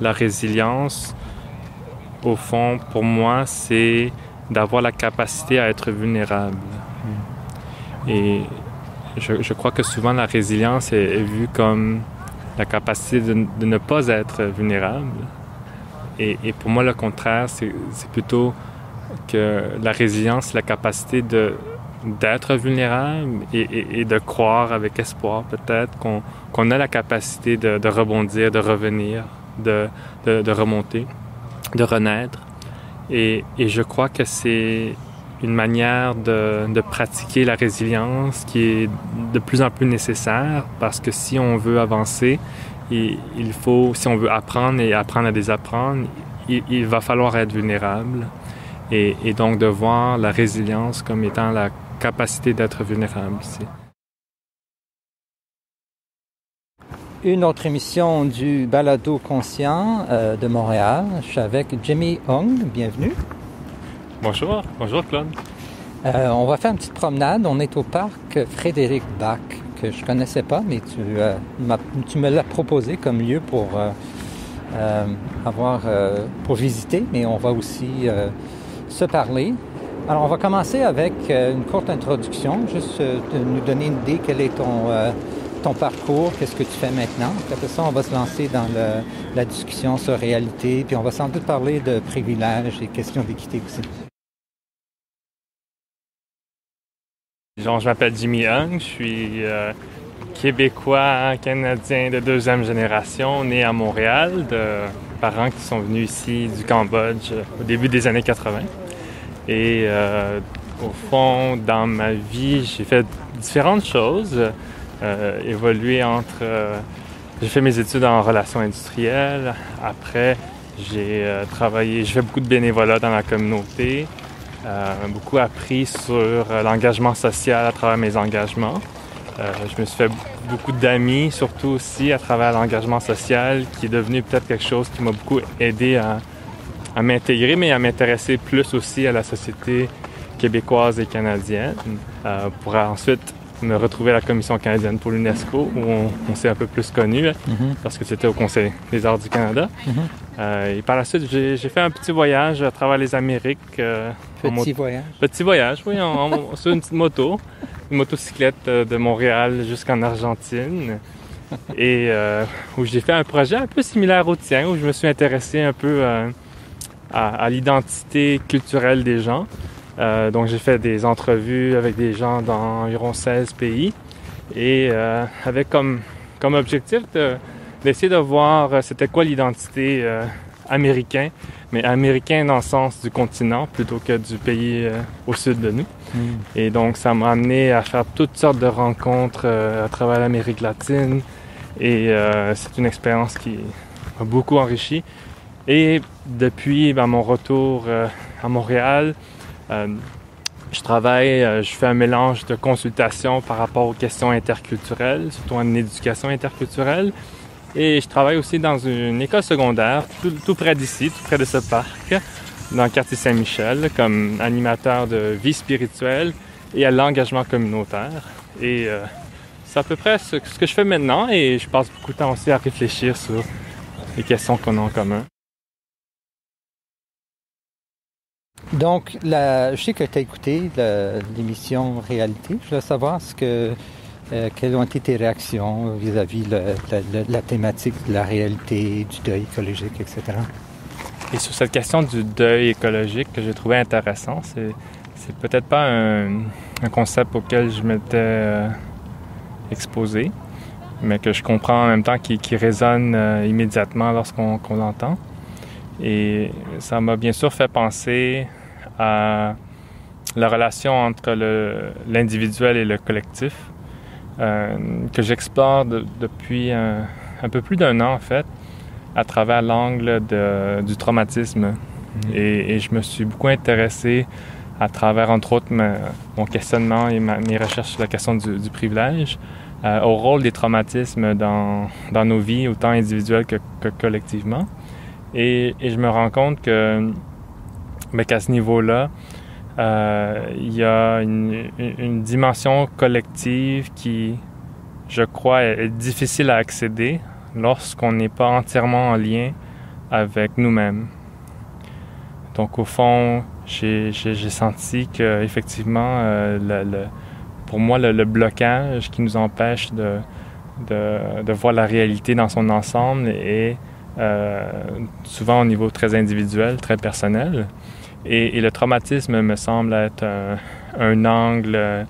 la résilience, au fond, pour moi, c'est d'avoir la capacité à être vulnérable. Et je crois que souvent la résilience est vue comme la capacité de ne pas être vulnérable. Et pour moi, le contraire, c'est plutôt que la résilience, c'est la capacité d'être vulnérable et de croire avec espoir peut-être qu'on a la capacité de rebondir, de revenir, de remonter, de renaître. Et je crois que c'est une manière de pratiquer la résilience qui est de plus en plus nécessaire parce que si on veut avancer, il faut, si on veut apprendre et apprendre à désapprendre, il va falloir être vulnérable. Et donc de voir la résilience comme étant la capacité d'être vulnérable ici. Une autre émission du Balado Conscient de Montréal. Je suis avec Jimmy Hung. Bienvenue. Bonjour. Bonjour, Claude. On va faire une petite promenade. On est au parc Frédéric Bach, que je connaissais pas, mais tu me l'as proposé comme lieu pour pour visiter, mais on va aussi se parler. Alors, on va commencer avec une courte introduction, juste de nous donner une idée quel est ton parcours, qu'est-ce que tu fais maintenant. Puis après ça, on va se lancer dans la discussion sur réalité, puis on va sans doute parler de privilèges et questions d'équité aussi. Je m'appelle Jimmy Hung, je suis Québécois, Canadien de deuxième génération, né à Montréal, de parents qui sont venus ici du Cambodge au début des années 80. Et au fond, dans ma vie, j'ai fait différentes choses, évolué entre... j'ai fait mes études en relations industrielles. Après, j'ai fait beaucoup de bénévolat dans la communauté, beaucoup appris sur l'engagement social à travers mes engagements. Je me suis fait beaucoup d'amis, surtout aussi à travers l'engagement social, qui est devenu peut-être quelque chose qui m'a beaucoup aidé à m'intégrer, mais à m'intéresser plus aussi à la société québécoise et canadienne, pour ensuite me retrouver à la Commission canadienne pour l'UNESCO, où on s'est un peu plus connus, parce que c'était au Conseil des arts du Canada. Et par la suite, j'ai fait un petit voyage à travers les Amériques. Petit voyage, oui, sur une petite moto. Une motocyclette de Montréal jusqu'en Argentine. Et où j'ai fait un projet un peu similaire au tien, où je me suis intéressé un peu à l'identité culturelle des gens. Donc j'ai fait des entrevues avec des gens dans environ 16 pays et avec comme objectif d'essayer de voir c'était quoi l'identité américaine, mais américain dans le sens du continent plutôt que du pays au sud de nous. Et donc ça m'a amené à faire toutes sortes de rencontres à travers l'Amérique latine et c'est une expérience qui m'a beaucoup enrichi. Et depuis mon retour à Montréal, je fais un mélange de consultation par rapport aux questions interculturelles, surtout en éducation interculturelle. Et je travaille aussi dans une école secondaire, tout près d'ici, tout près de ce parc, dans le quartier Saint-Michel, comme animateur de vie spirituelle et à l'engagement communautaire. Et c'est à peu près ce que je fais maintenant et je passe beaucoup de temps aussi à réfléchir sur les questions qu'on a en commun. Donc, je sais que tu as écouté l'émission Réalité. Je voulais savoir quelles ont été tes réactions vis-à-vis la thématique de la réalité, du deuil écologique, etc. Et sur cette question du deuil écologique que j'ai trouvé intéressant, c'est peut-être pas un concept auquel je m'étais exposé, mais que je comprends en même temps qui résonne immédiatement lorsqu'on l'entend. Et ça m'a bien sûr fait penser à la relation entre l'individuel et le collectif, que j'explore depuis un peu plus d'un an en fait, à travers l'angle du traumatisme. Et je me suis beaucoup intéressé à travers, entre autres, mon questionnement et mes recherches sur la question du privilège, au rôle des traumatismes dans nos vies, autant individuelles que collectivement. Et je me rends compte qu'à ce niveau-là, il y a une dimension collective qui, je crois, est difficile à accéder lorsqu'on n'est pas entièrement en lien avec nous-mêmes. Donc au fond, j'ai senti que effectivement, pour moi, le blocage qui nous empêche de voir la réalité dans son ensemble est souvent au niveau très individuel, très personnel. Et le traumatisme me semble être un angle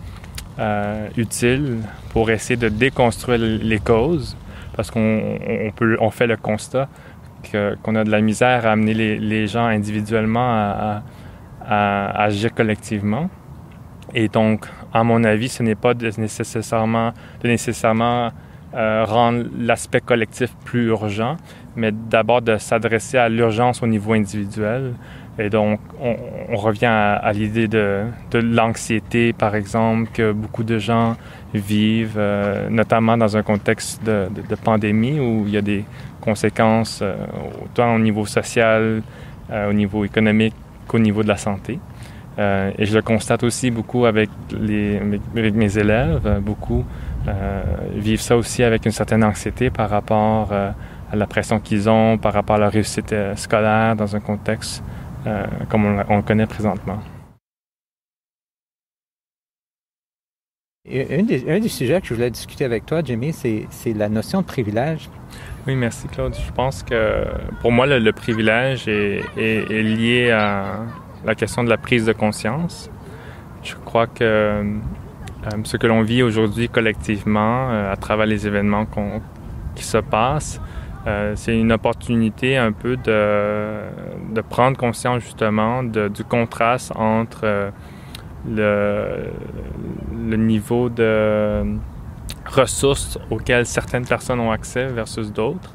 utile pour essayer de déconstruire les causes, parce qu'on fait le constat qu'on a de la misère à amener les gens individuellement à agir collectivement. Et donc, à mon avis, ce n'est pas de nécessairement rendre l'aspect collectif plus urgent, mais d'abord de s'adresser à l'urgence au niveau individuel. Et donc, on revient à l'idée de l'anxiété, par exemple, que beaucoup de gens vivent, notamment dans un contexte de pandémie où il y a des conséquences autant au niveau social, au niveau économique qu'au niveau de la santé. Et je le constate aussi beaucoup avec mes élèves. Beaucoup vivent ça aussi avec une certaine anxiété par rapport à la pression qu'ils ont, par rapport à leur réussite scolaire dans un contexte comme on le connaît présentement. Un des sujets que je voulais discuter avec toi, Jimmy, c'est la notion de privilège. Oui, merci Claude. Je pense que pour moi, le privilège est lié à la question de la prise de conscience. Je crois que ce que l'on vit aujourd'hui collectivement à travers les événements qui se passent, c'est une opportunité un peu de prendre conscience justement du contraste entre le niveau de ressources auxquelles certaines personnes ont accès versus d'autres.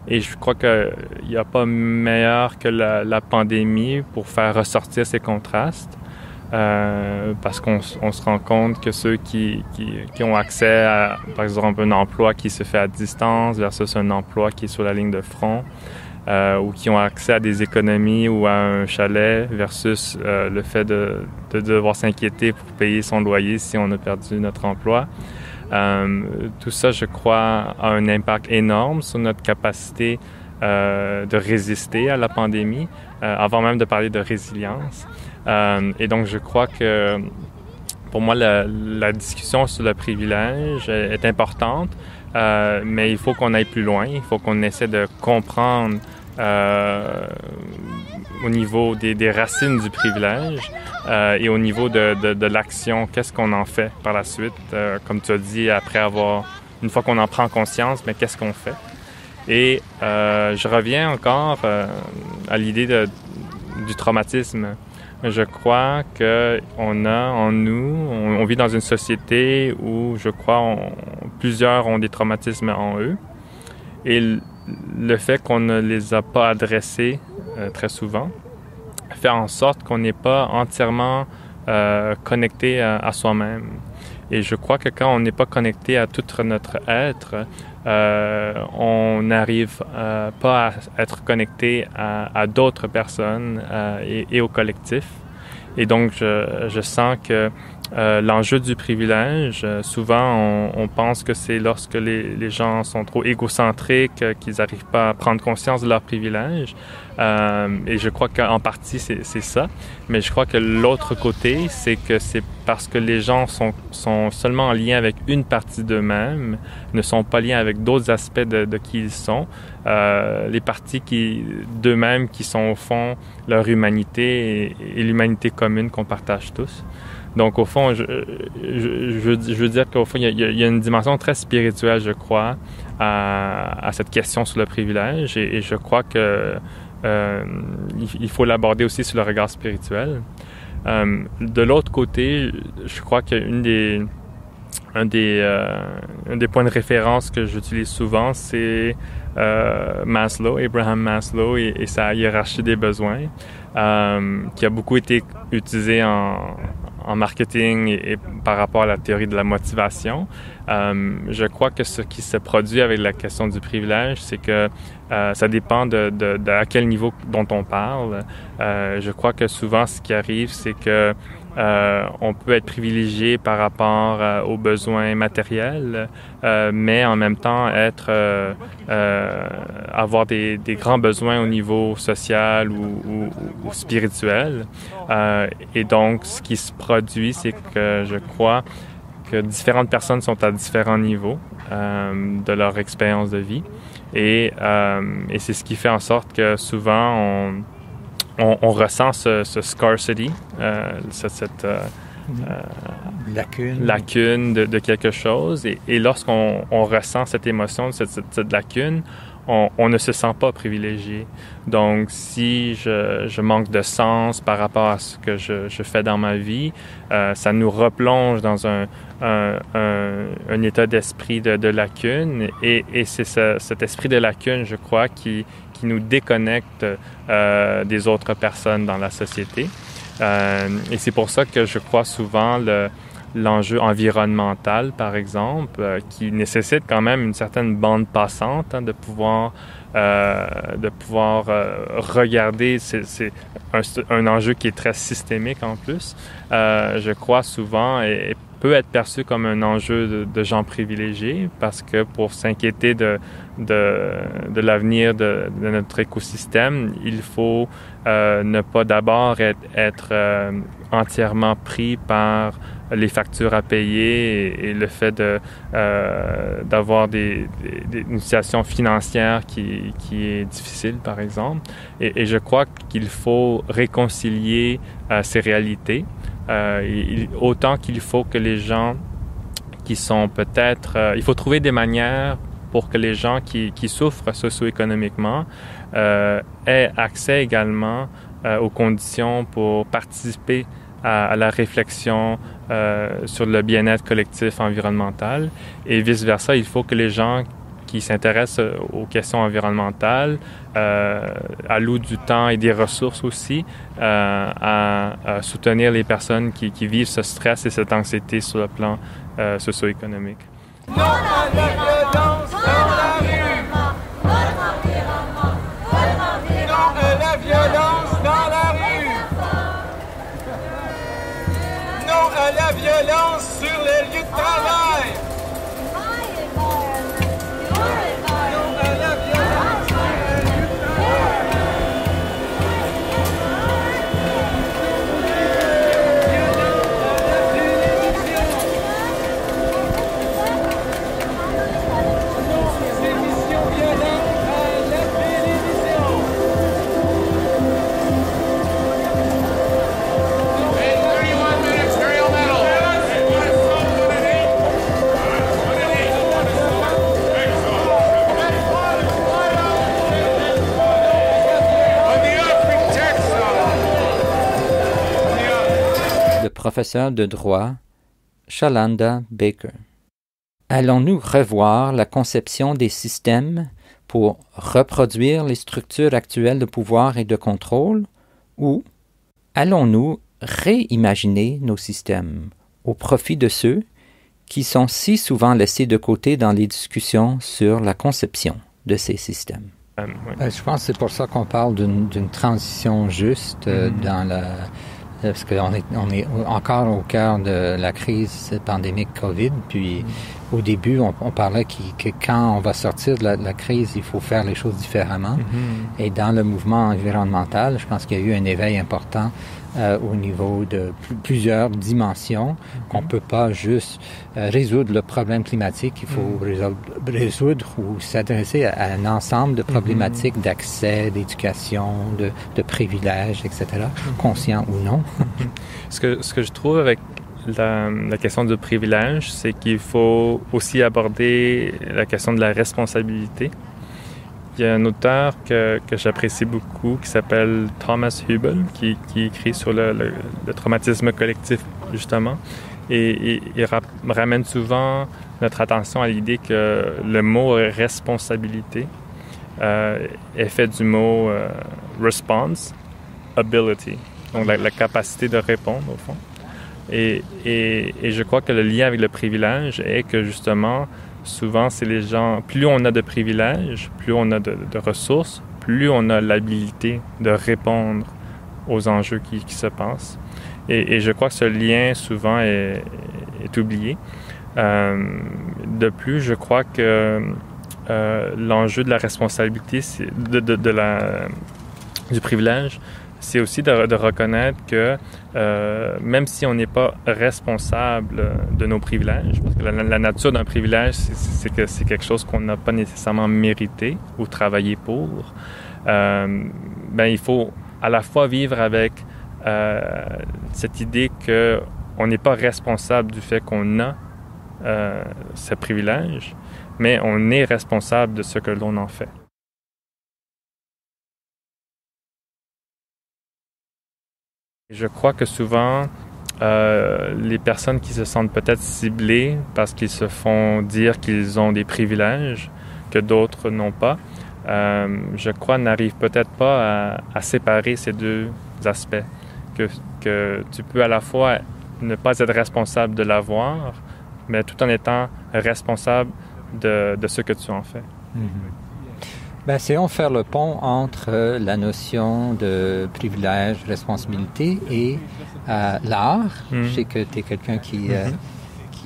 Et je crois qu'il n'y a pas meilleur que la pandémie pour faire ressortir ces contrastes. Parce qu'on se rend compte que ceux qui ont accès à, par exemple, un emploi qui se fait à distance versus un emploi qui est sur la ligne de front, ou qui ont accès à des économies ou à un chalet versus le fait de devoir s'inquiéter pour payer son loyer si on a perdu notre emploi. Tout ça, je crois, a un impact énorme sur notre capacité de résister à la pandémie, avant même de parler de résilience. Et donc, je crois que pour moi, la discussion sur le privilège est importante, mais il faut qu'on aille plus loin. Il faut qu'on essaie de comprendre au niveau des racines du privilège et au niveau de l'action, qu'est-ce qu'on en fait par la suite. Comme tu as dit, une fois qu'on en prend conscience, mais qu'est-ce qu'on fait? Et je reviens encore à l'idée du traumatisme. Je crois qu'on a en nous, on vit dans une société où je crois plusieurs ont des traumatismes en eux. Et le fait qu'on ne les a pas adressés très souvent fait en sorte qu'on n'est pas entièrement connecté à soi-même. Et je crois que quand on n'est pas connecté à tout notre être, on n'arrive pas à être connecté à d'autres personnes et au collectif. Et donc, je sens que l'enjeu du privilège, souvent, on pense que c'est lorsque les gens sont trop égocentriques, qu'ils n'arrivent pas à prendre conscience de leur privilège. Et je crois qu'en partie, c'est ça. Mais je crois que l'autre côté, c'est que c'est parce que les gens sont seulement en lien avec une partie d'eux-mêmes, ne sont pas liés avec d'autres aspects de qui ils sont. Les parties d'eux-mêmes qui sont au fond leur humanité et l'humanité commune qu'on partage tous. Donc, au fond, je veux dire qu'au fond, il y a une dimension très spirituelle, je crois, à cette question sur le privilège. Et je crois que il faut l'aborder aussi sur le regard spirituel. De l'autre côté, je crois qu'un des points de référence que j'utilise souvent, c'est Abraham Maslow et sa hiérarchie des besoins, qui a beaucoup été utilisée en marketing et par rapport à la théorie de la motivation. Je crois que ce qui se produit avec la question du privilège, c'est que ça dépend à quel niveau dont on parle. Je crois que souvent, ce qui arrive, c'est que on peut être privilégié par rapport aux besoins matériels, mais en même temps avoir des grands besoins au niveau social ou spirituel. Et donc, ce qui se produit, c'est que je crois que différentes personnes sont à différents niveaux de leur expérience de vie. Et c'est ce qui fait en sorte que souvent, on ressent ce scarcity, cette lacune de quelque chose. Et lorsqu'on ressent cette émotion, cette lacune, on ne se sent pas privilégié. Donc, si je manque de sens par rapport à ce que je fais dans ma vie, ça nous replonge dans un état d'esprit de lacune. Et c'est cet esprit de lacune, je crois, qui nous déconnecte des autres personnes dans la société. Et c'est pour ça que je crois souvent l'enjeu environnemental, par exemple, qui nécessite quand même une certaine bande passante, de pouvoir regarder. C'est un enjeu qui est très systémique en plus. Je crois souvent et peut être perçu comme un enjeu de gens privilégiés, parce que pour s'inquiéter de l'avenir de notre écosystème, il faut ne pas d'abord être entièrement pris par les factures à payer et le fait d'avoir une situation financière qui est difficile, par exemple. Et je crois qu'il faut réconcilier ces réalités. Autant qu'il faut que les gens qui sont peut-être... il faut trouver des manières pour que les gens qui souffrent socio-économiquement aient accès également aux conditions pour participer à la réflexion sur le bien-être collectif environnemental. Et vice-versa, il faut que les gens qui s'intéressent aux questions environnementales allouent du temps et des ressources aussi à soutenir les personnes qui vivent ce stress et cette anxiété sur le plan socio-économique. Non à la violence dans la rue! Non à la violence dans la rue! Non à la violence sur les lieux de travail! Professeur de droit, Shalanda Baker. Allons-nous revoir la conception des systèmes pour reproduire les structures actuelles de pouvoir et de contrôle, ou allons-nous réimaginer nos systèmes au profit de ceux qui sont si souvent laissés de côté dans les discussions sur la conception de ces systèmes? Oui. Je pense que c'est pour ça qu'on parle d'une transition juste dans la... Parce qu'on est encore au cœur de la crise pandémique COVID, puis au début, on parlait que quand on va sortir de la crise, il faut faire les choses différemment. Et dans le mouvement environnemental, je pense qu'il y a eu un éveil important au niveau de plusieurs dimensions, qu'on ne peut pas juste résoudre le problème climatique, il faut résoudre ou s'adresser à un ensemble de problématiques d'accès, d'éducation, de privilèges, etc., conscients ou non. Ce que je trouve avec la question du privilège, c'est qu'il faut aussi aborder la question de la responsabilité. Il y a un auteur que j'apprécie beaucoup qui s'appelle Thomas Hübl, qui écrit sur le traumatisme collectif, justement. Et il ramène souvent notre attention à l'idée que le mot responsabilité est fait du mot response, ability, donc la capacité de répondre, au fond. Et je crois que le lien avec le privilège est que, justement, souvent, c'est les gens... Plus on a de privilèges, plus on a de ressources, plus on a l'habilité de répondre aux enjeux qui se passent. Et je crois que ce lien, souvent, est oublié. De plus, je crois que l'enjeu de la responsabilité, du privilège, c'est aussi de reconnaître que même si on n'est pas responsable de nos privilèges, parce que la nature d'un privilège, c'est que c'est quelque chose qu'on n'a pas nécessairement mérité ou travaillé pour, il faut à la fois vivre avec cette idée qu'on n'est pas responsable du fait qu'on a ce privilège, mais on est responsable de ce que l'on en fait. Je crois que souvent, les personnes qui se sentent peut-être ciblées parce qu'ils se font dire qu'ils ont des privilèges que d'autres n'ont pas, je crois n'arrivent peut-être pas à séparer ces deux aspects. Que tu peux à la fois ne pas être responsable de l'avoir, mais tout en étant responsable de ce que tu en fais. Essayons de faire le pont entre la notion de privilège, responsabilité et l'art. Je sais que tu es quelqu'un qui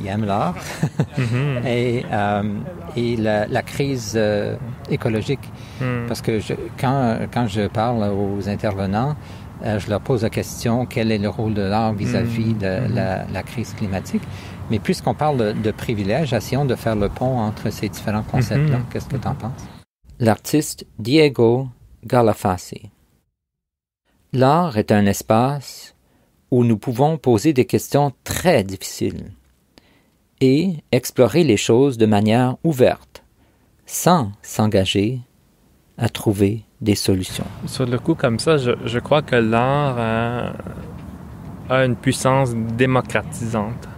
aime l'art. et la crise écologique. Parce que quand je parle aux intervenants, je leur pose la question, quel est le rôle de l'art vis-à-vis de la crise climatique? Mais puisqu'on parle de privilège, essayons de faire le pont entre ces différents concepts-là. Qu'est-ce que tu en penses? L'artiste Diego Galafasi. L'art est un espace où nous pouvons poser des questions très difficiles et explorer les choses de manière ouverte, sans s'engager à trouver des solutions. Sur le coup comme ça, je crois que l'art a une puissance démocratisante.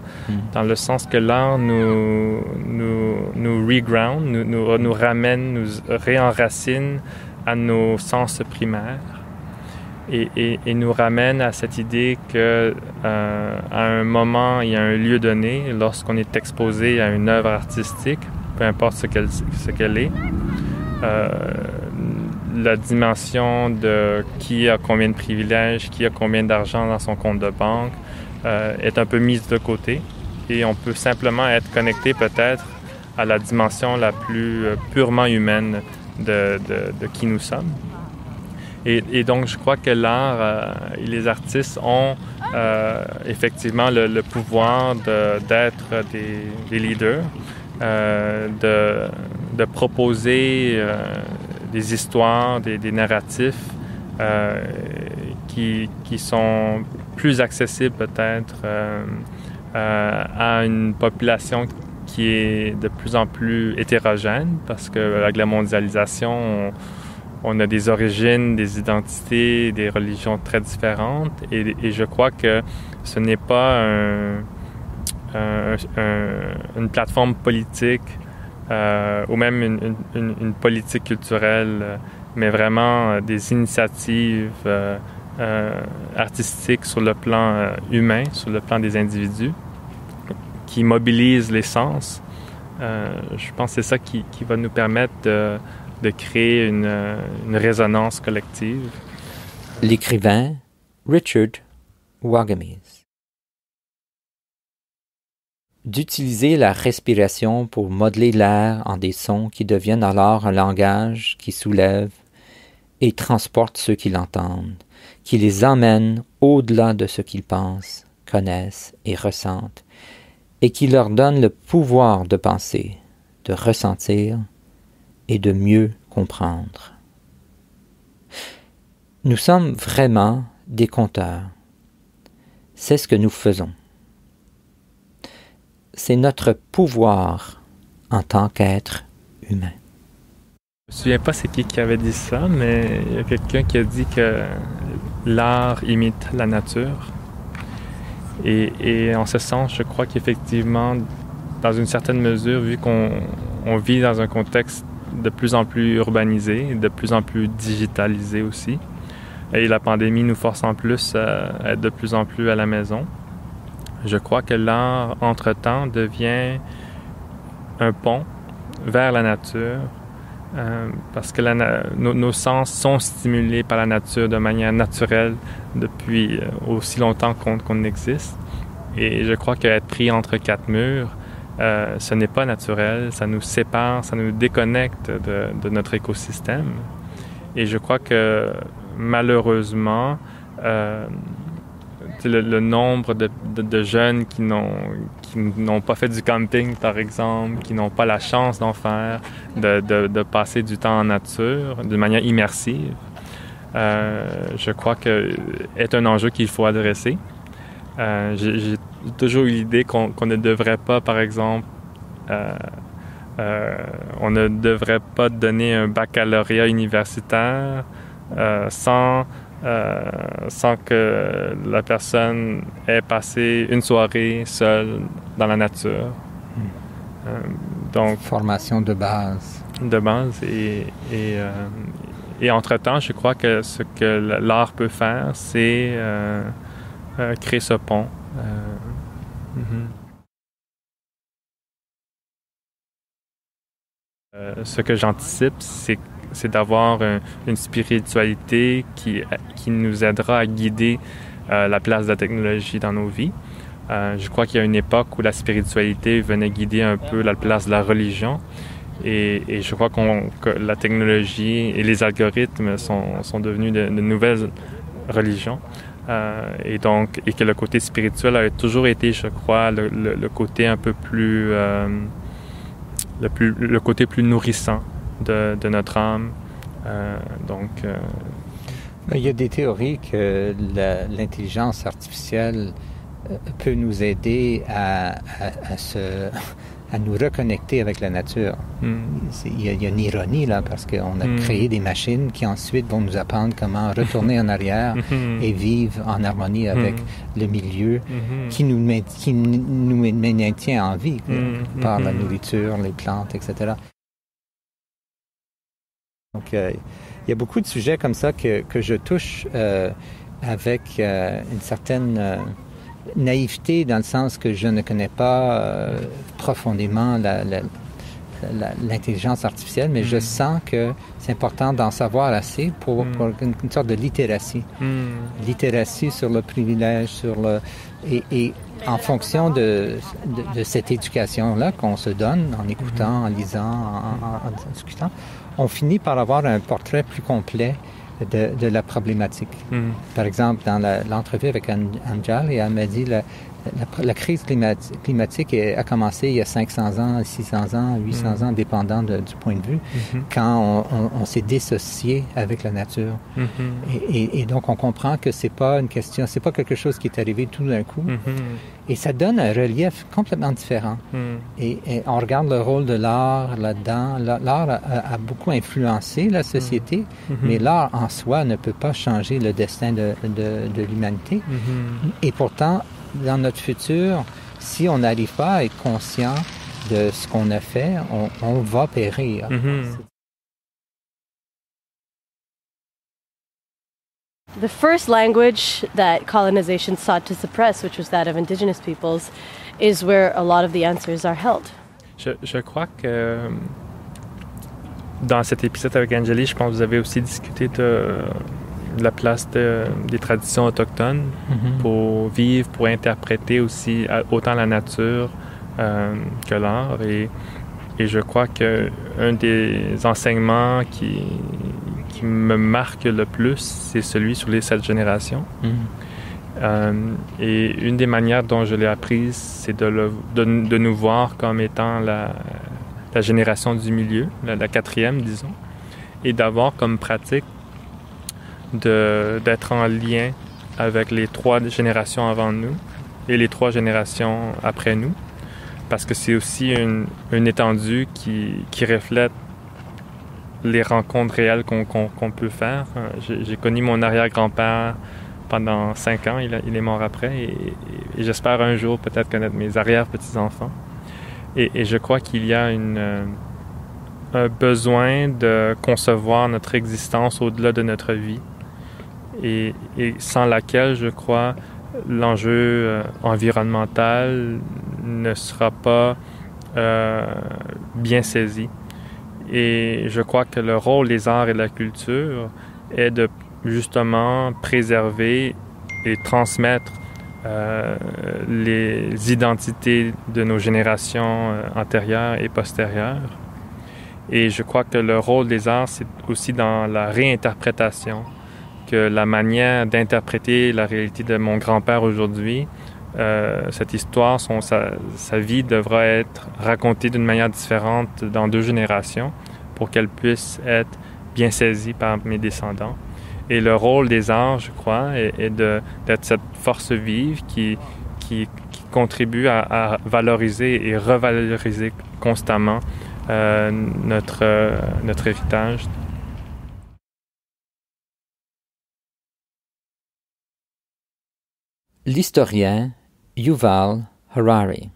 Dans le sens que l'art nous reground, nous ramène, nous réenracine à nos sens primaires et nous ramène à cette idée que à un moment et à un lieu donné, lorsqu'on est exposé à une œuvre artistique, peu importe ce qu'elle est, la dimension de qui a combien de privilèges, qui a combien d'argent dans son compte de banque est un peu mise de côté. Et on peut simplement être connecté peut-être à la dimension la plus purement humaine de qui nous sommes. Et donc, je crois que l'art et les artistes ont effectivement le pouvoir d'être des leaders, de proposer des histoires, des narratifs qui sont plus accessibles peut-être à une population qui est de plus en plus hétérogène parce qu'avec la mondialisation, on a des origines, des identités, des religions très différentes et je crois que ce n'est pas une plateforme politique ou même une politique culturelle, mais vraiment des initiatives artistiques sur le plan humain, sur le plan des individus, qui mobilisent les sens. Je pense que c'est ça qui va nous permettre de créer une résonance collective. L'écrivain Richard Wagamese. D'utiliser la respiration pour modeler l'air en des sons qui deviennent alors un langage qui soulève et transporte ceux qui l'entendent, qui les emmène au-delà de ce qu'ils pensent, connaissent et ressentent, et qui leur donne le pouvoir de penser, de ressentir et de mieux comprendre. Nous sommes vraiment des conteurs. C'est ce que nous faisons. C'est notre pouvoir en tant qu'être humain. Je ne me souviens pas c'est qui avait dit ça, mais il y a quelqu'un qui a dit que l'art imite la nature. Et en ce sens, je crois qu'effectivement, dans une certaine mesure, vu qu'on vit dans un contexte de plus en plus urbanisé, de plus en plus digitalisé aussi, et la pandémie nous force en plus à être de plus en plus à la maison, je crois que l'art, entre-temps, devient un pont vers la nature parce que nos sens sont stimulés par la nature de manière naturelle depuis aussi longtemps qu'on existe. Et je crois qu'être pris entre quatre murs, ce n'est pas naturel, ça nous sépare, ça nous déconnecte de notre écosystème. Et je crois que malheureusement, le nombre de jeunes qui n'ont pas fait du camping, par exemple, qui n'ont pas la chance d'en faire, de passer du temps en nature de manière immersive, je crois que est un enjeu qu'il faut adresser. J'ai toujours eu l'idée qu'on ne devrait pas, par exemple, on ne devrait pas donner un baccalauréat universitaire sans que la personne ait passé une soirée seule dans la nature. Donc, formation de base. Et entre-temps, je crois que ce que l'art peut faire, c'est créer ce pont. Ce que j'anticipe, c'est d'avoir une spiritualité qui nous aidera à guider la place de la technologie dans nos vies. Je crois qu'il y a une époque où la spiritualité venait guider un peu la place de la religion. Et je crois que la technologie et les algorithmes sont devenus de nouvelles religions. Et que le côté spirituel a toujours été, je crois, le côté un peu plus... le côté plus nourrissant de notre âme. Il y a des théories que l'intelligence artificielle peut nous aider à nous reconnecter avec la nature. Il y a une ironie là, parce qu'on a créé des machines qui ensuite vont nous apprendre comment retourner en arrière et vivre en harmonie avec le milieu qui nous maintient en vie par la nourriture, les plantes, etc. Donc, il y a beaucoup de sujets comme ça que je touche avec une certaine naïveté, dans le sens que je ne connais pas profondément l'intelligence artificielle, mais je sens que c'est important d'en savoir assez pour une sorte de littératie. Littératie sur le privilège, et en fonction de cette éducation-là qu'on se donne en écoutant, en lisant, en discutant, on finit par avoir un portrait plus complet de la problématique. Par exemple, dans l'entrevue avec Anjal, elle m'a dit la crise climatique a commencé il y a 500 ans, 600 ans, 800 ans, dépendant du point de vue, quand on s'est dissocié avec la nature. Et donc, on comprend que c'est pas une question, c'est pas quelque chose qui est arrivé tout d'un coup. Et ça donne un relief complètement différent. Et on regarde le rôle de l'art là-dedans. L'art a beaucoup influencé la société, mais l'art en soi ne peut pas changer le destin de l'humanité. Et pourtant, dans notre futur, si on n'arrive pas à être conscient de ce qu'on a fait, on va périr. The first language that colonization sought to suppress, which was that of indigenous peoples, is where a lot of the answers are held. Je crois que dans cet épisode avec Angélie, je pense que vous avez aussi discuté de la place des traditions autochtones pour vivre, pour interpréter aussi autant la nature que l'art. Et je crois qu'un des enseignements qui me marque le plus, c'est celui sur les 7 générations. Et une des manières dont je l'ai apprise, c'est de nous voir comme étant la génération du milieu, la 4e, disons, et d'avoir comme pratique d'être en lien avec les 3 générations avant nous et les 3 générations après nous, parce que c'est aussi une étendue qui reflète les rencontres réelles qu'on peut faire. J'ai connu mon arrière-grand-père pendant 5 ans, il est mort après, et j'espère un jour peut-être connaître mes arrière-petits-enfants. Et je crois qu'il y a un besoin de concevoir notre existence au-delà de notre vie, et sans laquelle, je crois, l'enjeu environnemental ne sera pas bien saisi. Et je crois que le rôle des arts et de la culture est de justement préserver et transmettre les identités de nos générations antérieures et postérieures. Et je crois que le rôle des arts, c'est aussi dans la réinterprétation, que la manière d'interpréter la réalité de mon grand-père aujourd'hui, cette histoire, sa vie devra être racontée d'une manière différente dans 2 générations pour qu'elle puisse être bien saisie par mes descendants. Et le rôle des arts, je crois, est d'être cette force vive qui contribue à valoriser et revaloriser constamment notre héritage. L'historien Yuval Harari.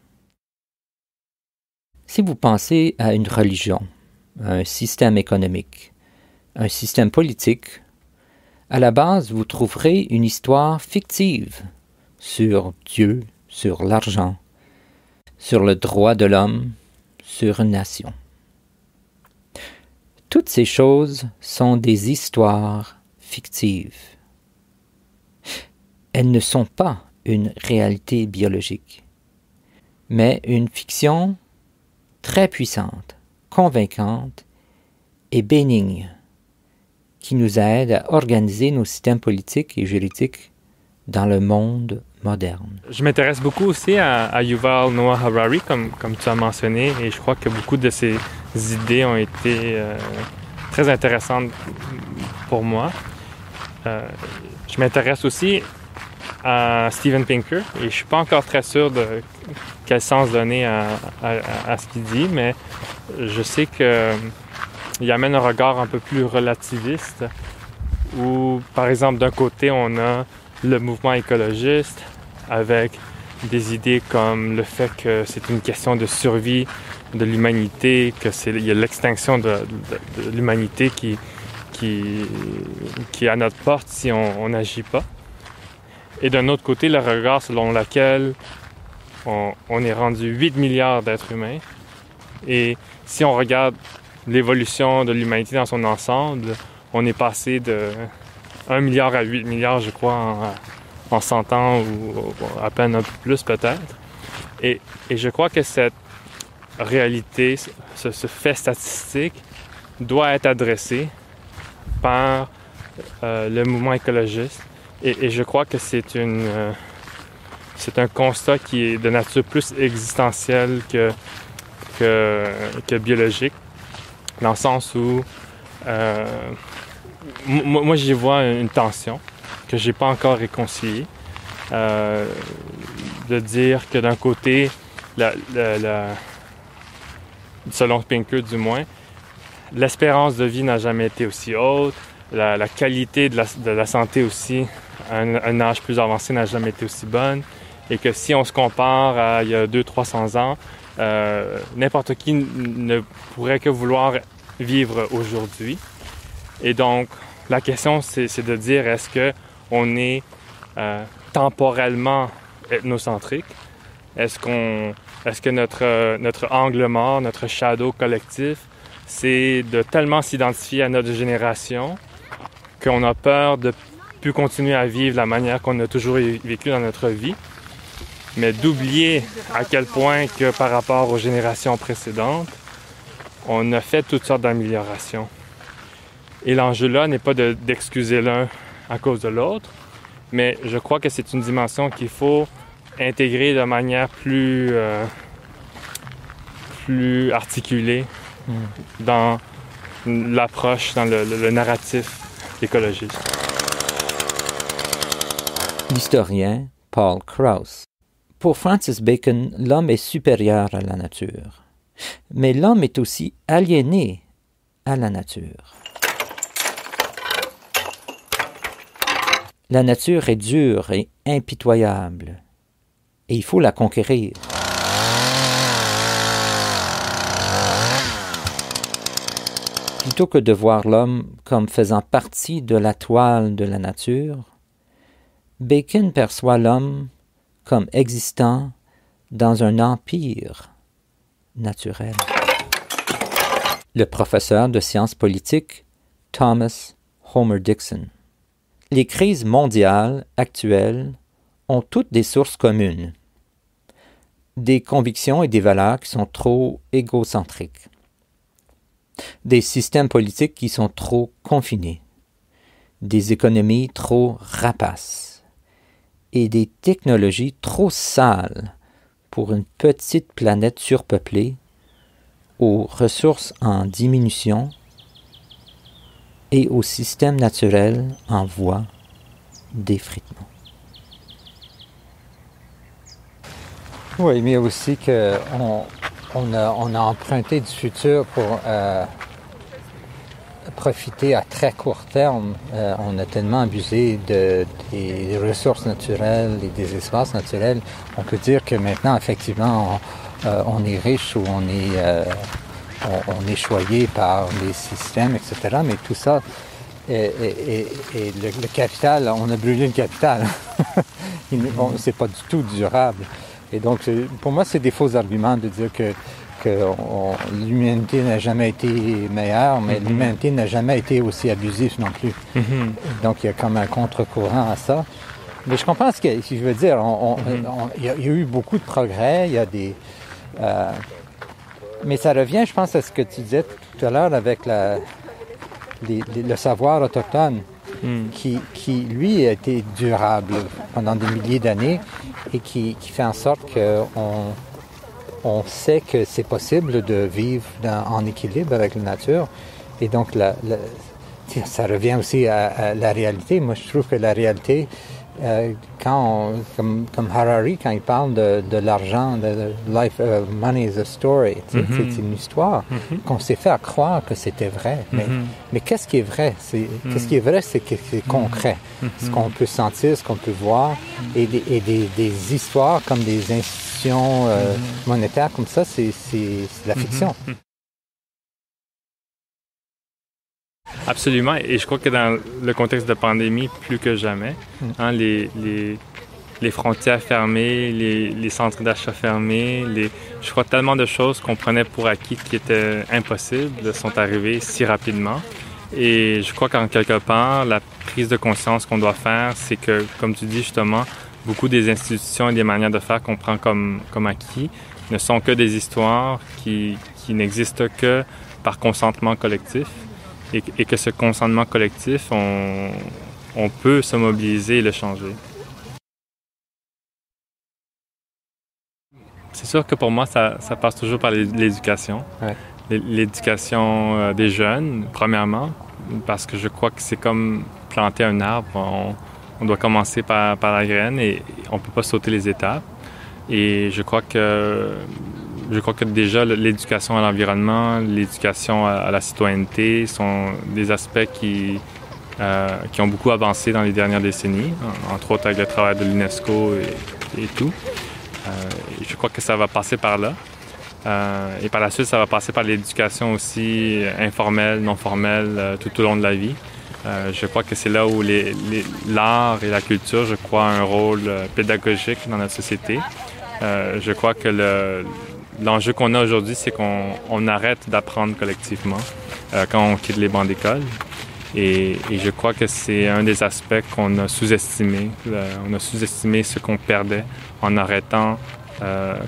Si vous pensez à une religion, un système économique, un système politique, à la base, vous trouverez une histoire fictive sur Dieu, sur l'argent, sur le droit de l'homme, sur une nation. Toutes ces choses sont des histoires fictives. Elles ne sont pas une réalité biologique, mais une fiction très puissante, convaincante et bénigne, qui nous aide à organiser nos systèmes politiques et juridiques dans le monde moderne. Je m'intéresse beaucoup aussi à Yuval Noah Harari, comme tu as mentionné, et je crois que beaucoup de ses idées ont été très intéressantes pour moi. Je m'intéresse aussi à Steven Pinker, et je ne suis pas encore très sûr de quel sens donner à ce qu'il dit, mais je sais qu'il amène un regard un peu plus relativiste, où, par exemple, d'un côté, on a le mouvement écologiste, avec des idées comme le fait que c'est une question de survie de l'humanité, qu'il y a l'extinction de l'humanité qui est à notre porte si on n'agit pas. Et d'un autre côté, le regard selon lequel on est rendu 8 milliards d'êtres humains. Et si on regarde l'évolution de l'humanité dans son ensemble, on est passé de 1 milliard à 8 milliards, je crois, en 100 ans ou à peine un peu plus peut-être. Et je crois que cette réalité, ce fait statistique, doit être adressé par le mouvement écologiste. Et je crois que c'est un constat qui est de nature plus existentielle que biologique, dans le sens où moi j'y vois une tension que j'ai pas encore réconciliée, de dire que d'un côté, selon Pinker du moins, l'espérance de vie n'a jamais été aussi haute, la qualité de la santé aussi, à un âge plus avancé, n'a jamais été aussi bonne, et que si on se compare à il y a 200-300 ans, n'importe qui ne pourrait que vouloir vivre aujourd'hui. Et donc, la question, c'est de dire, est-ce qu'on est temporellement ethnocentrique? Est-ce que notre angle mort, notre shadow collectif, c'est de tellement s'identifier à notre génération qu'on a peur de plus continuer à vivre la manière qu'on a toujours vécu dans notre vie, mais d'oublier à quel point que par rapport aux générations précédentes, on a fait toutes sortes d'améliorations. Et l'enjeu là n'est pas d'excuser l'un à cause de l'autre, mais je crois que c'est une dimension qu'il faut intégrer de manière plus articulée dans l'approche, dans le narratif écologiste. L'historien Paul Krauss. Pour Francis Bacon, l'homme est supérieur à la nature, mais l'homme est aussi aliéné à la nature. La nature est dure et impitoyable, et il faut la conquérir. Plutôt que de voir l'homme comme faisant partie de la toile de la nature, Bacon perçoit l'homme comme existant dans un empire naturel. le professeur de sciences politiques Thomas Homer Dixon. Les crises mondiales actuelles ont toutes des sources communes, des convictions et des valeurs qui sont trop égocentriques, des systèmes politiques qui sont trop confinés, des économies trop rapaces et des technologies trop sales pour une petite planète surpeuplée aux ressources en diminution et aux systèmes naturels en voie d'effritement. Oui, mais aussi qu'on a emprunté du futur pour profiter à très court terme. On a tellement abusé des ressources naturelles et des espaces naturels. On peut dire que maintenant, effectivement, on est riche ou on est choyé par les systèmes, etc. Mais tout ça, et le capital, on a brûlé le capital. C'est pas du tout durable. Et donc, pour moi, c'est des faux arguments de dire que l'humanité n'a jamais été meilleure, mais l'humanité n'a jamais été aussi abusive non plus. Donc, il y a comme un contre-courant à ça. Mais je comprends ce que je veux dire. Il y a eu beaucoup de progrès, il y a des... mais ça revient, je pense, à ce que tu disais tout à l'heure avec le savoir autochtone, qui, lui, a été durable pendant des milliers d'années et qui fait en sorte qu'on sait que c'est possible de vivre en équilibre avec la nature. Et donc, ça revient aussi à la réalité. Moi, je trouve que la réalité, comme Harari, quand il parle de l'argent, de life, money is a story, c'est une histoire qu'on s'est fait croire que c'était vrai. Mais qu'est-ce qui est vrai? Qu'est-ce qui est vrai, c'est que c'est concret. Ce qu'on peut sentir, ce qu'on peut voir, et des histoires comme des institutions monétaires comme ça, c'est la fiction. Absolument, et je crois que dans le contexte de pandémie, plus que jamais, les frontières fermées, les centres d'achat fermés, je crois tellement de choses qu'on prenait pour acquis qui étaient impossibles sont arrivées si rapidement. Et je crois qu'en quelque part, la prise de conscience qu'on doit faire, c'est que, comme tu dis justement, beaucoup des institutions et des manières de faire qu'on prend comme acquis ne sont que des histoires qui n'existent que par consentement collectif. Et que ce consentement collectif, on peut se mobiliser et le changer. C'est sûr que pour moi, ça passe toujours par l'éducation. Ouais. L'éducation des jeunes, premièrement, parce que je crois que c'est comme planter un arbre. On doit commencer par la graine et on ne peut pas sauter les étapes. Et je crois que déjà l'éducation à l'environnement, l'éducation à la citoyenneté sont des aspects qui ont beaucoup avancé dans les dernières décennies, entre autres avec le travail de l'UNESCO et tout. Je crois que ça va passer par là. Et par la suite, ça va passer par l'éducation aussi informelle, non formelle, tout au long de la vie. Je crois que c'est là où l'art et la culture, je crois, ont un rôle pédagogique dans notre société. Je crois que l'enjeu qu'on a aujourd'hui, c'est qu'on arrête d'apprendre collectivement quand on quitte les bancs d'école. Et je crois que c'est un des aspects qu'on a sous-estimé. On a sous-estimé ce qu'on perdait en arrêtant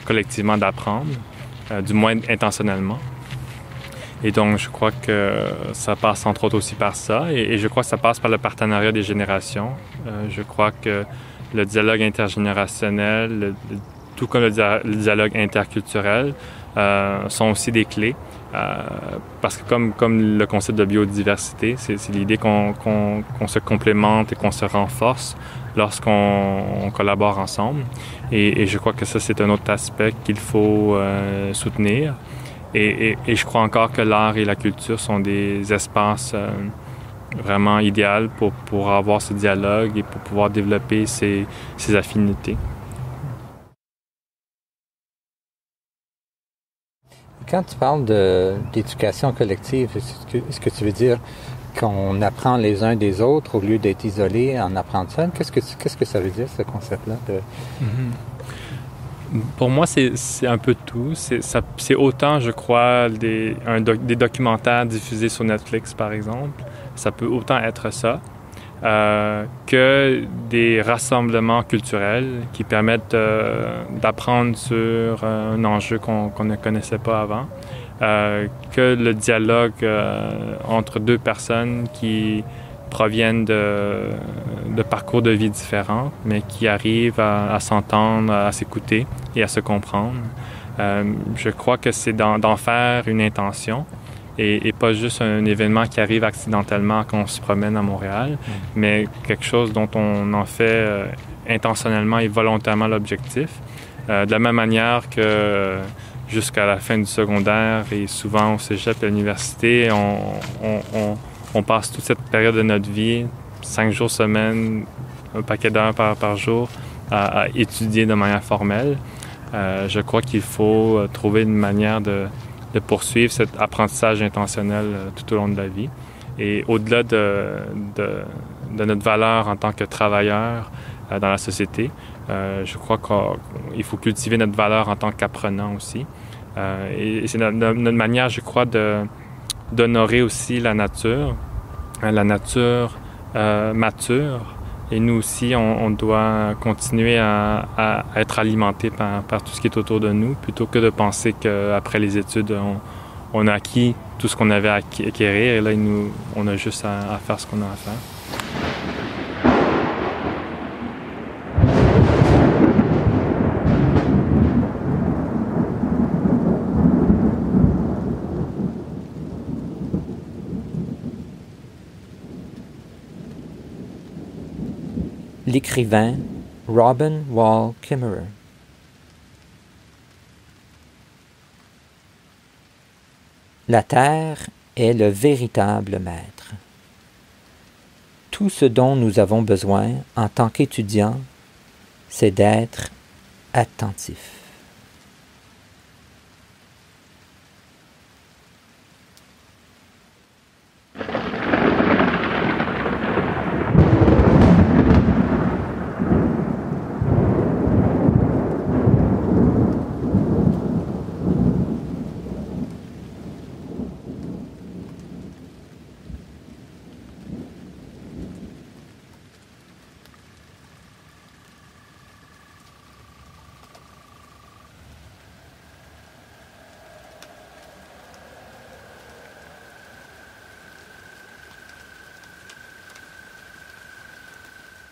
collectivement d'apprendre, du moins intentionnellement. Et donc, je crois que ça passe entre autres aussi par ça. Et je crois que ça passe par le partenariat des générations. Je crois que le dialogue intergénérationnel, tout comme le dialogue interculturel, sont aussi des clés. Parce que comme le concept de biodiversité, c'est l'idée qu'on se complémente et qu'on se renforce lorsqu'on collabore ensemble. Et je crois que ça, c'est un autre aspect qu'il faut soutenir. Et je crois encore que l'art et la culture sont des espaces vraiment idéaux pour avoir ce dialogue et pour pouvoir développer ces affinités. Quand tu parles d'éducation collective, est-ce que tu veux dire qu'on apprend les uns des autres au lieu d'être isolés en apprendre seul? Qu'est-ce que ça veut dire, ce concept-là? Pour moi, c'est un peu de tout. C'est autant, je crois, des documentaires diffusés sur Netflix, par exemple. Ça peut autant être ça. Que des rassemblements culturels qui permettent d'apprendre sur un enjeu qu'on ne connaissait pas avant. Que le dialogue entre deux personnes qui proviennent de parcours de vie différents, mais qui arrivent à s'entendre, à s'écouter et à se comprendre. Je crois que c'est d'en faire une intention et pas juste un événement qui arrive accidentellement quand on se promène à Montréal, mais quelque chose dont on en fait intentionnellement et volontairement l'objectif. De la même manière que jusqu'à la fin du secondaire et souvent au cégep et à l'université, on passe toute cette période de notre vie, 5 jours semaine, un paquet d'heures par jour, à étudier de manière formelle. Je crois qu'il faut trouver une manière de poursuivre cet apprentissage intentionnel tout au long de la vie. Et au-delà de notre valeur en tant que travailleur dans la société, je crois qu'il faut cultiver notre valeur en tant qu'apprenant aussi. Et c'est notre manière, je crois, d'honorer aussi la nature mature. Et nous aussi, on doit continuer à être alimenté par tout ce qui est autour de nous, plutôt que de penser qu'après les études, on a acquis tout ce qu'on avait à acquérir. Et là, on a juste à faire ce qu'on a à faire. L'écrivain Robin Wall Kimmerer. La terre est le véritable maître. Tout ce dont nous avons besoin en tant qu'étudiants, c'est d'être attentifs.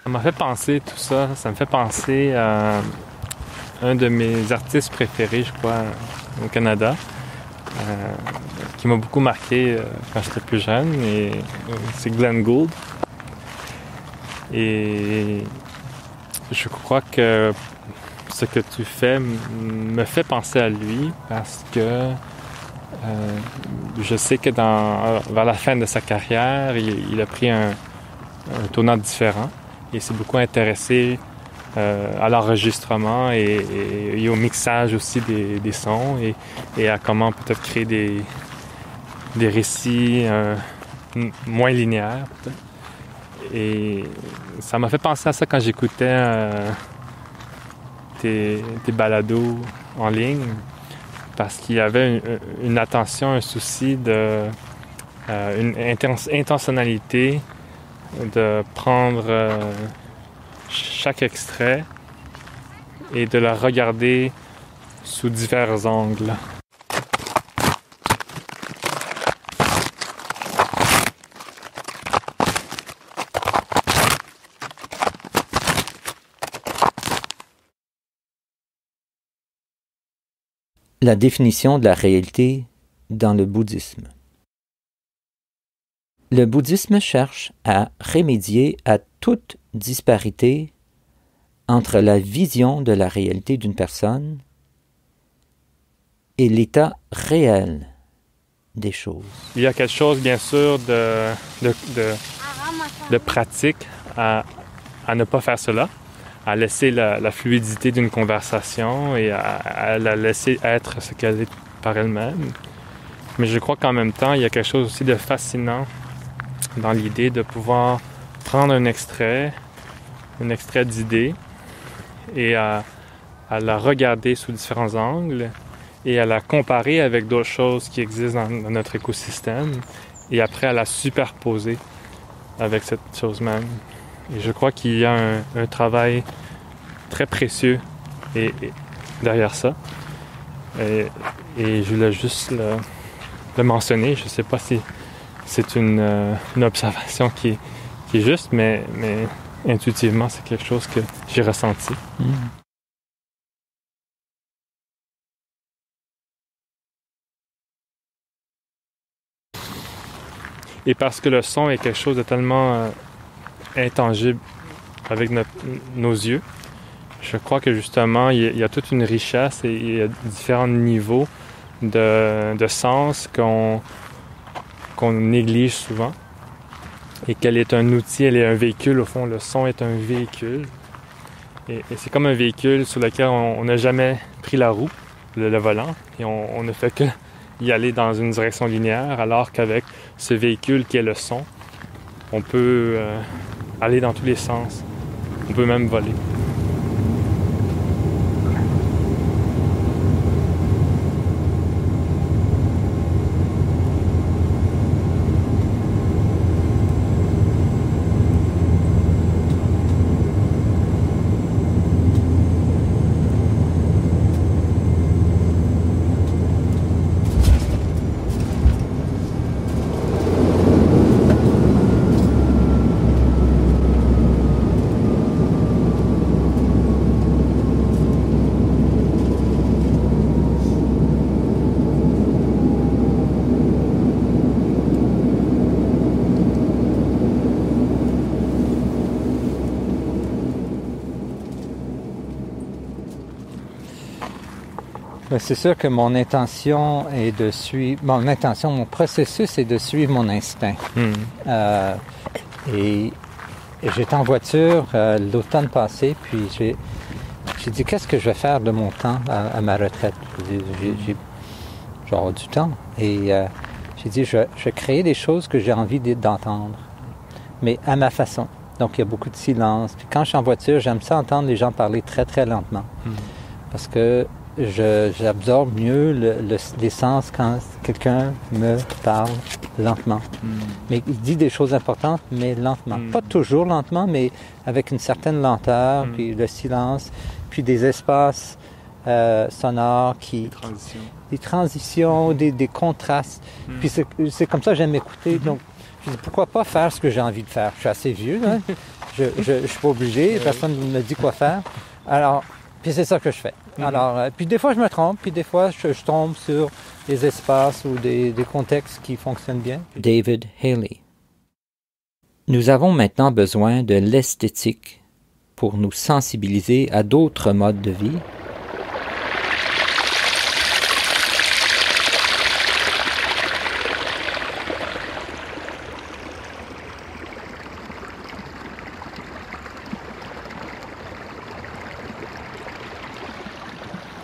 Ça m'a fait penser tout ça. Ça me fait penser à un de mes artistes préférés, je crois, au Canada, qui m'a beaucoup marqué quand j'étais plus jeune. Et c'est Glenn Gould. Et je crois que ce que tu fais me fait penser à lui parce que je sais que vers la fin de sa carrière, il a pris un tournant différent. Il s'est beaucoup intéressé à l'enregistrement et au mixage aussi des sons et à comment peut-être créer des récits moins linéaires. Peut-être. Et ça m'a fait penser à ça quand j'écoutais tes balados en ligne parce qu'il y avait une attention, un souci une intentionnalité de prendre chaque extrait et de le regarder sous divers angles. La définition de la réalité dans le bouddhisme. Le bouddhisme cherche à remédier à toute disparité entre la vision de la réalité d'une personne et l'état réel des choses. Il y a quelque chose, bien sûr, de pratique à ne pas faire cela, à laisser la fluidité d'une conversation et à la laisser être ce qu'elle est par elle-même. Mais je crois qu'en même temps, il y a quelque chose aussi de fascinant dans l'idée de pouvoir prendre un extrait d'idée et à la regarder sous différents angles et à la comparer avec d'autres choses qui existent dans notre écosystème et après à la superposer avec cette chose même. Et je crois qu'il y a un travail très précieux derrière ça. Et je voulais juste le mentionner. Je ne sais pas si c'est une observation qui est juste, mais intuitivement, c'est quelque chose que j'ai ressenti. Mm. Et parce que le son est quelque chose de tellement intangible avec nos yeux, je crois que justement, il y a toute une richesse et il y a différents niveaux de sens qu'on néglige souvent. Et qu'elle est un outil, elle est un véhicule. Au fond, le son est un véhicule. Et c'est comme un véhicule sur lequel on n'a jamais pris la roue, le volant, et on ne fait que y aller dans une direction linéaire, alors qu'avec ce véhicule qui est le son, on peut aller dans tous les sens. On peut même voler. C'est sûr que mon processus est de suivre mon instinct. Et j'étais en voiture l'automne passé, puis j'ai dit qu'est-ce que je vais faire de mon temps à ma retraite. J'ai genre du temps. Et j'ai dit je vais créer des choses que j'ai envie d'entendre, mais à ma façon. Donc il y a beaucoup de silence. Puis quand je suis en voiture, j'aime ça entendre les gens parler très très lentement. Parce que j'absorbe mieux les sens quand quelqu'un me parle lentement. Mais il dit des choses importantes, mais lentement. Pas toujours lentement, mais avec une certaine lenteur, puis le silence, puis des espaces sonores des transitions, des contrastes. Puis c'est comme ça que j'aime écouter. Donc, je dis, pourquoi pas faire ce que j'ai envie de faire? Je suis assez vieux, là. Je suis pas obligé, personne ne me dit quoi faire. Alors, puis c'est ça que je fais. Alors, puis des fois je me trompe, puis des fois je tombe sur des espaces ou des contextes qui fonctionnent bien. David Haley. Nous avons maintenant besoin de l'esthétique pour nous sensibiliser à d'autres modes de vie.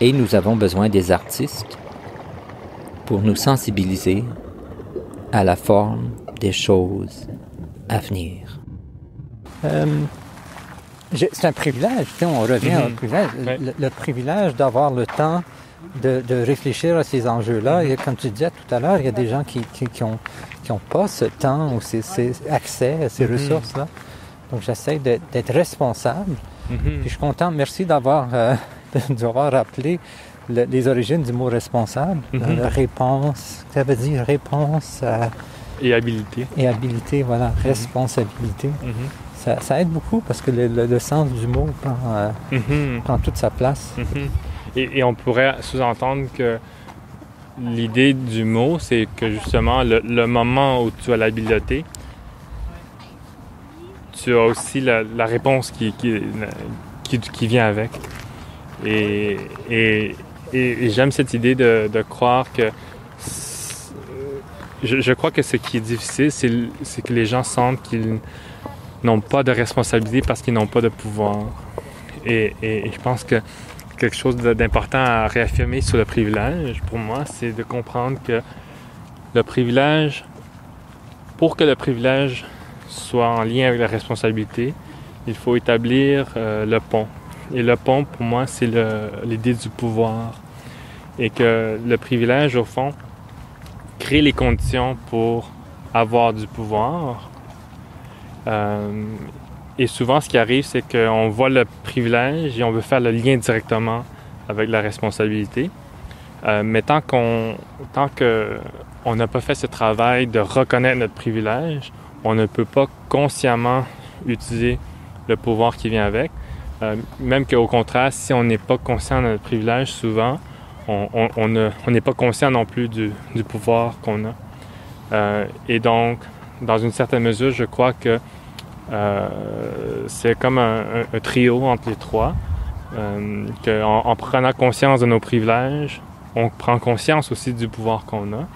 Et nous avons besoin des artistes pour nous sensibiliser à la forme des choses à venir. C'est un privilège, on revient au privilège. Le privilège d'avoir le temps de réfléchir à ces enjeux-là. Et comme tu disais tout à l'heure, il y a des gens qui ont pas ce temps ou ces accès à ces ressources-là. Donc j'essaie d'être responsable. Puis je suis content, merci d'avoir rappelé les origines du mot responsable. Réponse, ça veut dire réponse et habilité. Et habilité, voilà, responsabilité. Ça aide beaucoup parce que le sens du mot prend toute sa place. Et on pourrait sous-entendre que l'idée du mot, c'est que justement, le moment où tu as l'habileté, tu as aussi la réponse qui vient avec. Et j'aime cette idée de croire que... Je crois que ce qui est difficile, c'est que les gens sentent qu'ils n'ont pas de responsabilité parce qu'ils n'ont pas de pouvoir. Et je pense que quelque chose d'important à réaffirmer sur le privilège, pour moi, c'est de comprendre que le privilège, pour que le privilège soit en lien avec la responsabilité, il faut établir le pont. Et le pont, pour moi, c'est l'idée du pouvoir. Et que le privilège, au fond, crée les conditions pour avoir du pouvoir. Et souvent, ce qui arrive, c'est qu'on voit le privilège et on veut faire le lien directement avec la responsabilité. Mais tant qu'on n'a pas fait ce travail de reconnaître notre privilège, on ne peut pas consciemment utiliser le pouvoir qui vient avec. Même qu'au contraire, si on n'est pas conscient de notre privilège, souvent, on n'est pas conscient non plus du pouvoir qu'on a. Et donc, dans une certaine mesure, je crois que c'est comme un trio entre les trois. En prenant conscience de nos privilèges, on prend conscience aussi du pouvoir qu'on a.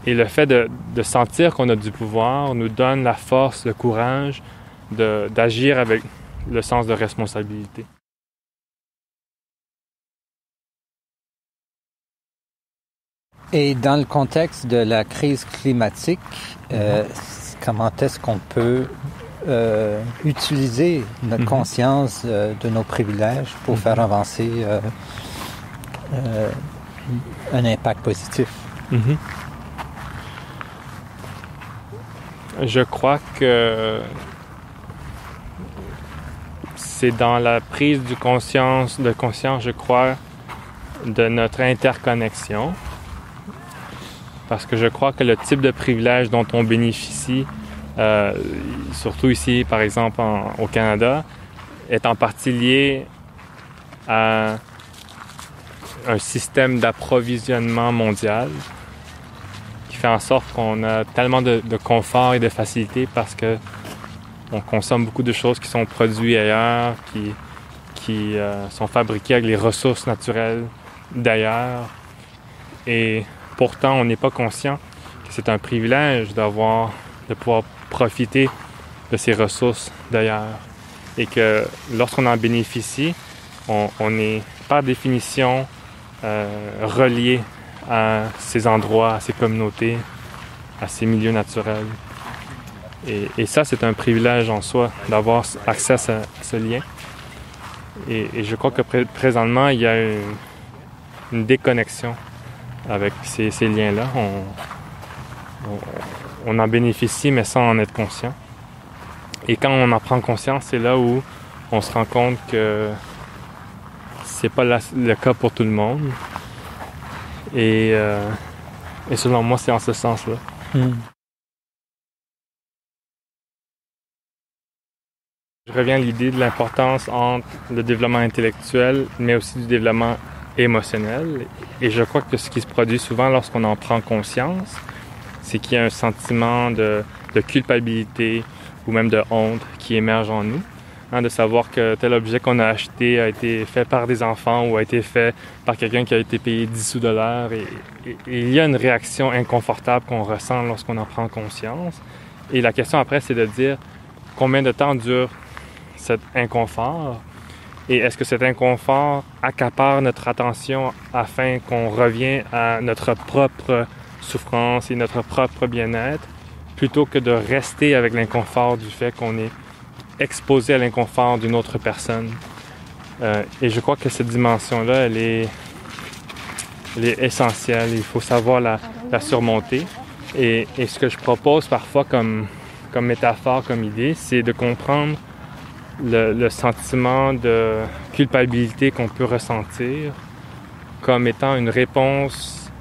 Et le fait de sentir qu'on a du pouvoir nous donne la force, le courage d'agir avec le sens de responsabilité. Et dans le contexte de la crise climatique, comment est-ce qu'on peut utiliser notre conscience de nos privilèges pour faire avancer un impact positif? Je crois que c'est dans la prise de conscience, je crois, de notre interconnexion. Parce que je crois que le type de privilège dont on bénéficie, surtout ici, par exemple, au Canada, est en partie lié à un système d'approvisionnement mondial qui fait en sorte qu'on a tellement de confort et de facilité parce que on consomme beaucoup de choses qui sont produites ailleurs, qui sont fabriquées avec les ressources naturelles d'ailleurs. Et pourtant, on n'est pas conscient que c'est un privilège de pouvoir profiter de ces ressources d'ailleurs. Et que lorsqu'on en bénéficie, on est par définition relié à ces endroits, à ces communautés, à ces milieux naturels. Et ça, c'est un privilège en soi, d'avoir accès à ce lien. Et je crois que présentement, il y a une déconnexion avec ces liens-là. On en bénéficie, mais sans en être conscient. Et quand on en prend conscience, c'est là où on se rend compte que c'est pas le cas pour tout le monde. Et selon moi, c'est en ce sens-là. Je reviens à l'idée de l'importance entre le développement intellectuel, mais aussi du développement émotionnel. Et je crois que ce qui se produit souvent lorsqu'on en prend conscience, c'est qu'il y a un sentiment de culpabilité ou même de honte qui émerge en nous. De savoir que tel objet qu'on a acheté a été fait par des enfants ou a été fait par quelqu'un qui a été payé 10 sous de l'heure. Et il y a une réaction inconfortable qu'on ressent lorsqu'on en prend conscience. Et la question après, c'est de dire combien de temps dure cet inconfort et est-ce que cet inconfort accapare notre attention afin qu'on revienne à notre propre souffrance et notre propre bien-être plutôt que de rester avec l'inconfort du fait qu'on est exposé à l'inconfort d'une autre personne. Et je crois que cette dimension-là, elle est essentielle. Il faut savoir la surmonter. Et ce que je propose parfois comme métaphore, comme idée, c'est de comprendre le sentiment de culpabilité qu'on peut ressentir comme étant une réponse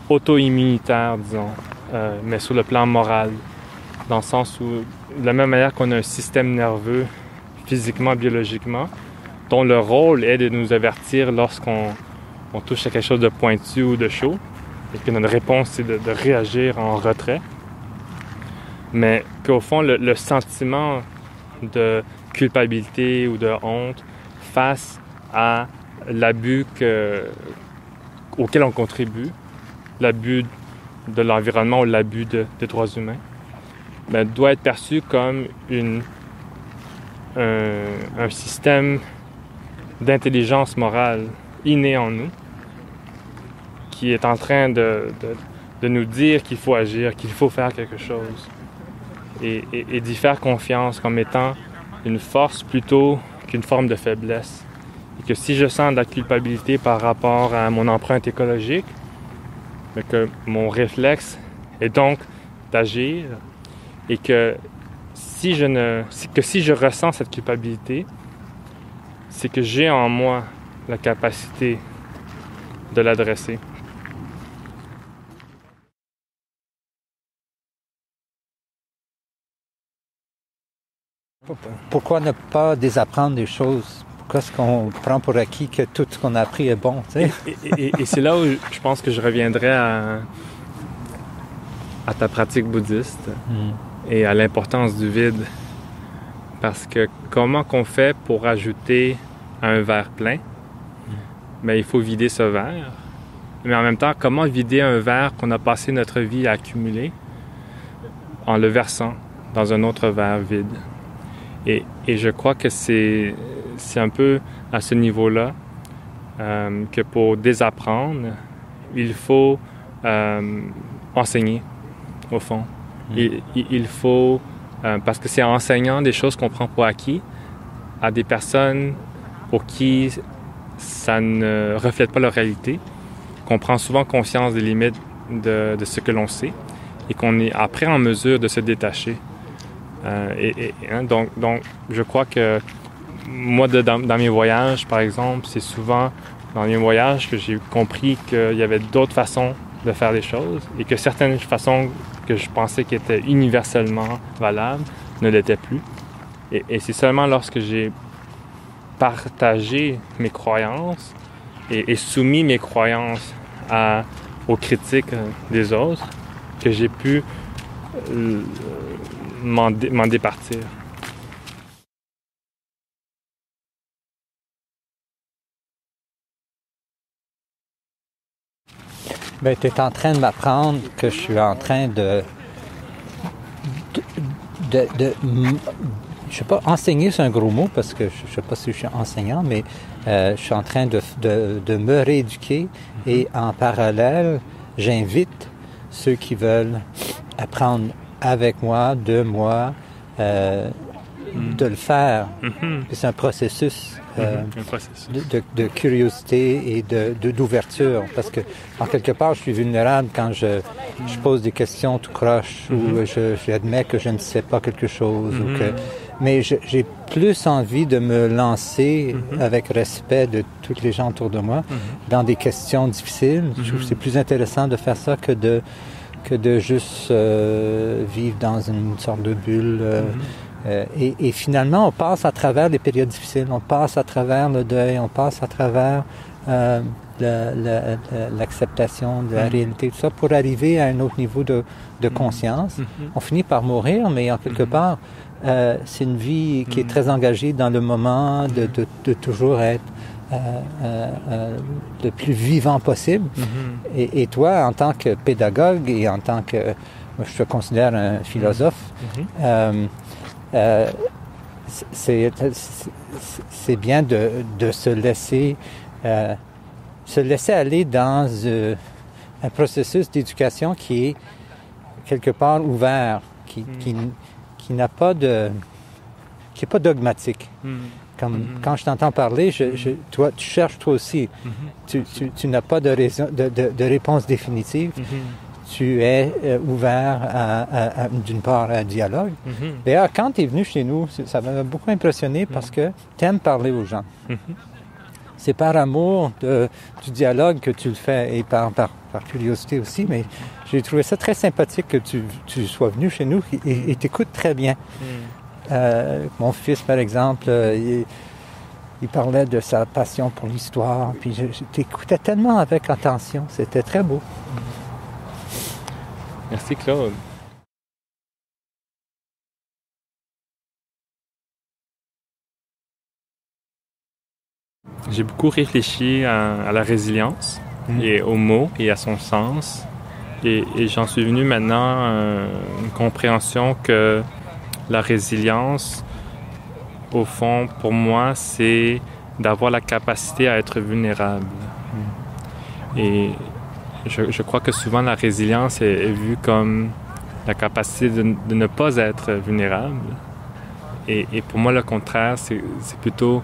auto-immunitaire, disons, mais sur le plan moral. Dans le sens où, de la même manière qu'on a un système nerveux, physiquement, biologiquement, dont le rôle est de nous avertir lorsqu'on touche à quelque chose de pointu ou de chaud, et que notre réponse, c'est de réagir en retrait. Mais qu'au fond, le sentiment de culpabilité ou de honte face à l'abus auquel on contribue, l'abus de l'environnement ou l'abus des droits humains, doit être perçu comme un système d'intelligence morale inné en nous qui est en train de nous dire qu'il faut agir, qu'il faut faire quelque chose et d'y faire confiance comme étant une force plutôt qu'une forme de faiblesse. Et que si je sens de la culpabilité par rapport à mon empreinte écologique, mais que mon réflexe est donc d'agir et que si je ressens cette culpabilité, c'est que j'ai en moi la capacité de l'adresser. Pourquoi ne pas désapprendre des choses? Pourquoi est-ce qu'on prend pour acquis que tout ce qu'on a appris est bon? Tu sais? Et c'est là où je pense que je reviendrai à ta pratique bouddhiste et à l'importance du vide. Parce que comment qu'on fait pour ajouter à un verre plein? Mais il faut vider ce verre. Mais en même temps, comment vider un verre qu'on a passé notre vie à accumuler en le versant dans un autre verre vide? Et je crois que c'est un peu à ce niveau-là que pour désapprendre, il faut enseigner, au fond. Il faut, parce que c'est en enseignant des choses qu'on prend pour acquis à des personnes pour qui ça ne reflète pas leur réalité, qu'on prend souvent conscience des limites de ce que l'on sait et qu'on est après en mesure de se détacher. Donc, je crois que moi, dans mes voyages, par exemple, c'est souvent dans mes voyages que j'ai compris qu'il y avait d'autres façons de faire les choses et que certaines façons que je pensais qui étaient universellement valables ne l'étaient plus. Et c'est seulement lorsque j'ai partagé mes croyances et soumis mes croyances aux critiques des autres que j'ai pu m'en départir. Ben, tu es en train de m'apprendre que je suis en train de je sais pas, enseigner c'est un gros mot parce que je sais pas si je suis enseignant, mais je suis en train de me rééduquer et en parallèle, j'invite ceux qui veulent apprendre avec moi, de moi, de le faire. C'est un processus, de curiosité et d'ouverture. Parce que, en quelque part, je suis vulnérable quand je pose des questions tout croche ou j'admets que je ne sais pas quelque chose. Mais j'ai plus envie de me lancer avec respect de tous les gens autour de moi dans des questions difficiles. Je trouve que c'est plus intéressant de faire ça que de juste vivre dans une sorte de bulle. Et finalement, on passe à travers les périodes difficiles, on passe à travers le deuil, on passe à travers l'acceptation de la réalité, tout ça, pour arriver à un autre niveau de conscience. On finit par mourir, mais en quelque part, c'est une vie qui est très engagée dans le moment, de toujours être le plus vivant possible. Et toi, en tant que pédagogue et en tant que, moi, je te considère un philosophe, c'est bien de se laisser aller dans un processus d'éducation qui est quelque part ouvert, qui n'a pas qui est pas dogmatique. Comme quand je t'entends parler, toi, tu cherches toi aussi. Tu n'as pas de réponse définitive. Tu es ouvert d'une part à un dialogue. D'ailleurs, quand tu es venu chez nous, ça m'a beaucoup impressionné parce que tu aimes parler aux gens. C'est par amour du dialogue que tu le fais et par curiosité aussi, mais j'ai trouvé ça très sympathique que tu sois venu chez nous et t'écoutes très bien. Mon fils, par exemple, il parlait de sa passion pour l'histoire, puis je t'écoutais tellement avec attention, c'était très beau. Merci Claude. J'ai beaucoup réfléchi à la résilience et au mot et à son sens. Et j'en suis venu maintenant à une compréhension que la résilience, au fond, pour moi, c'est d'avoir la capacité à être vulnérable. Et je crois que souvent la résilience est vue comme la capacité de ne pas être vulnérable. Et pour moi, le contraire, c'est plutôt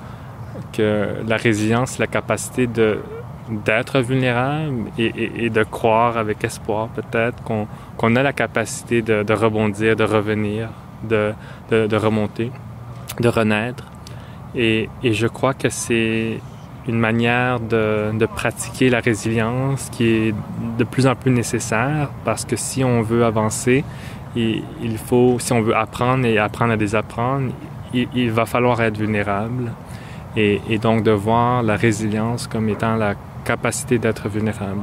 que la résilience, c'est la capacité d'être vulnérable et de croire avec espoir peut-être qu'on a la capacité de rebondir, de revenir, de remonter, de renaître. Et je crois que c'est une manière de pratiquer la résilience qui est de plus en plus nécessaire parce que si on veut avancer, il faut, si on veut apprendre et apprendre à désapprendre, il va falloir être vulnérable. Et donc de voir la résilience comme étant la capacité d'être vulnérable.